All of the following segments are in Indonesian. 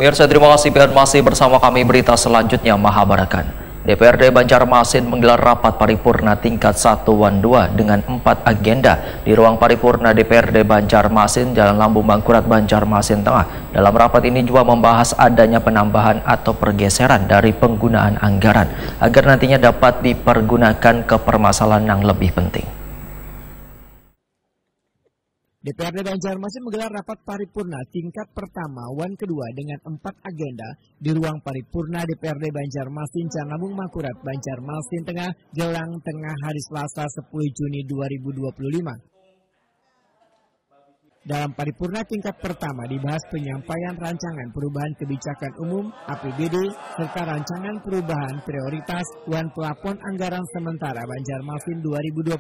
Pemirsa, terima kasih dan masih bersama kami berita selanjutnya Mahabarakan. DPRD Banjarmasin menggelar rapat paripurna tingkat 1-2 dengan 4 agenda di ruang paripurna DPRD Banjarmasin, Jalan Lambung Mangkurat, Banjarmasin Tengah. Dalam rapat ini juga membahas adanya penambahan atau pergeseran dari penggunaan anggaran agar nantinya dapat dipergunakan ke permasalahan yang lebih penting. DPRD Banjarmasin menggelar rapat paripurna tingkat pertama wan kedua dengan 4 agenda di ruang paripurna DPRD Banjarmasin, Jalan Lambung Mangkurat, Banjarmasin Tengah, Gelang Tengah hari Selasa 10 Juni 2025. Dalam paripurna tingkat pertama dibahas penyampaian rancangan perubahan kebijakan umum APBD serta rancangan perubahan prioritas wan plafon anggaran sementara Banjarmasin 2025,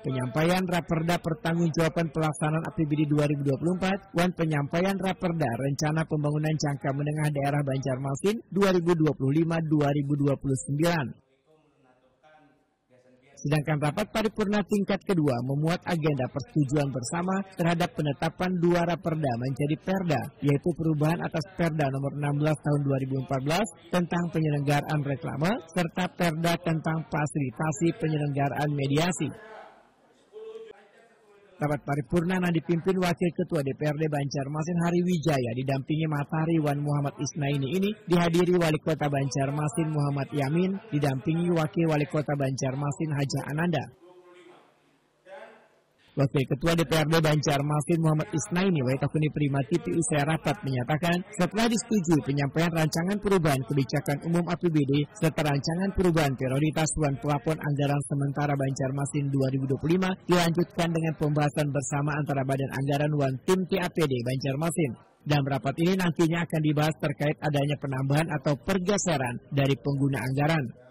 penyampaian raperda pertanggungjawaban pelaksanaan APBD 2024, wan penyampaian raperda rencana pembangunan jangka menengah daerah Banjarmasin 2025-2029. Sedangkan rapat paripurna tingkat kedua memuat agenda persetujuan bersama terhadap penetapan 2 raperda menjadi perda, yaitu perubahan atas Perda nomor 16 tahun 2014 tentang penyelenggaraan reklame serta Perda tentang fasilitasi penyelenggaraan mediasi. Rapat paripurna yang dipimpin Wakil Ketua DPRD Banjarmasin Hari Wijaya didampingi Matahari Wan Muhammad Isnaini ini dihadiri Wali Kota Banjarmasin Muhammad Yamin, didampingi Wakil Wali Kota Banjarmasin Haja Ananda. Wakil Ketua DPRD Banjarmasin Muhammad Isnaini Waitokuni Primatipi usai rapat menyatakan setelah disetujui penyampaian rancangan perubahan kebijakan umum APBD serta rancangan perubahan prioritas wan plafon anggaran sementara Banjarmasin 2025 dilanjutkan dengan pembahasan bersama antara Badan Anggaran wan tim TAPD Banjarmasin. Dalam rapat ini nantinya akan dibahas terkait adanya penambahan atau pergeseran dari pengguna anggaran.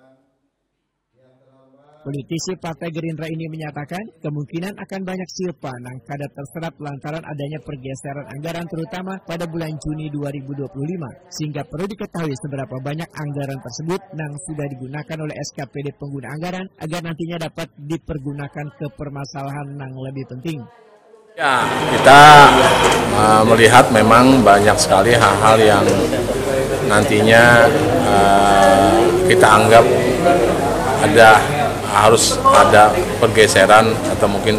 Politisi Partai Gerindra ini menyatakan kemungkinan akan banyak silpa nang kada terserap lantaran adanya pergeseran anggaran terutama pada bulan Juni 2025, sehingga perlu diketahui seberapa banyak anggaran tersebut nang sudah digunakan oleh SKPD pengguna anggaran agar nantinya dapat dipergunakan ke permasalahan nang lebih penting. Ya, kita melihat memang banyak sekali hal-hal yang nantinya kita anggap harus ada pergeseran atau mungkin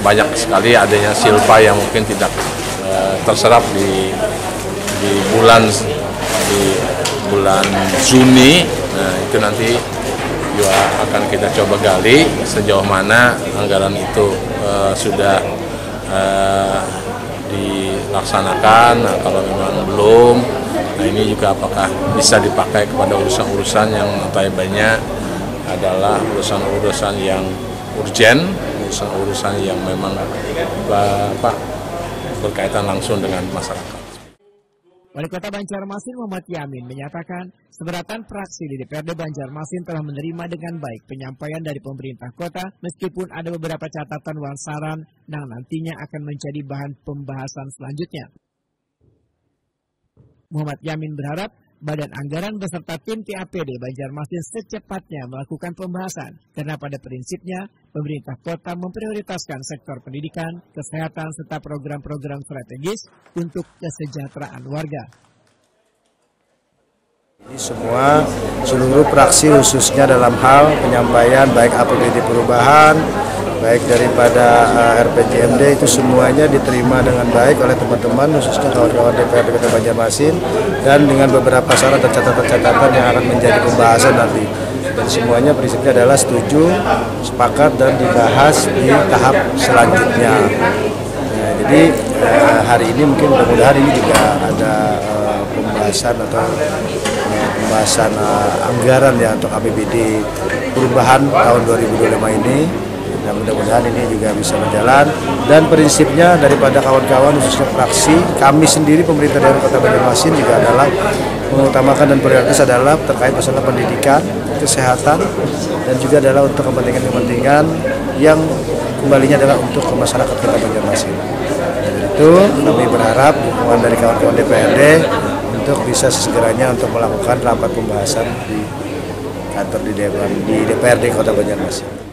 banyak sekali adanya silpa yang mungkin tidak terserap di bulan Juni. Nah, itu nanti juga akan kita coba gali sejauh mana anggaran itu sudah dilaksanakan. Nah, kalau memang belum, nah ini juga apakah bisa dipakai kepada urusan-urusan yang notabene adalah urusan-urusan yang urgen, urusan-urusan yang memang berkaitan langsung dengan masyarakat. Wali Kota Banjarmasin Muhammad Yamin menyatakan seberatan praksi di DPRD Banjarmasin telah menerima dengan baik penyampaian dari pemerintah kota meskipun ada beberapa catatan wan saran yang nantinya akan menjadi bahan pembahasan selanjutnya. Muhammad Yamin berharap Badan Anggaran beserta tim TAPD Banjarmasin secepatnya melakukan pembahasan karena pada prinsipnya pemerintah kota memprioritaskan sektor pendidikan, kesehatan serta program-program strategis untuk kesejahteraan warga. Ini semua seluruh praksi khususnya dalam hal penyampaian baik APBD perubahan, baik daripada RPJMD itu semuanya diterima dengan baik oleh teman-teman khususnya kawan-kawan DPRD Kota Banjarmasin dan dengan beberapa syarat dan catatan-catatan yang akan menjadi pembahasan nanti. Dan semuanya prinsipnya adalah setuju, sepakat dan dibahas di tahap selanjutnya. Nah, jadi hari ini mungkin mudah-mudahan ini juga ada pembahasan anggaran ya untuk APBD perubahan tahun 2025 ini. Dan mudah-mudahan ini juga bisa berjalan dan prinsipnya daripada kawan-kawan khususnya fraksi kami sendiri pemerintah daerah Kota Banjarmasin juga adalah mengutamakan dan prioritas adalah terkait masalah pendidikan, kesehatan dan juga adalah untuk kepentingan-kepentingan yang kembalinya adalah untuk masyarakat Kota Banjarmasin. Dan itu kami berharap dukungan dari kawan-kawan DPRD untuk bisa segeranya untuk melakukan rapat pembahasan di kantor di DPRD Kota Banjarmasin.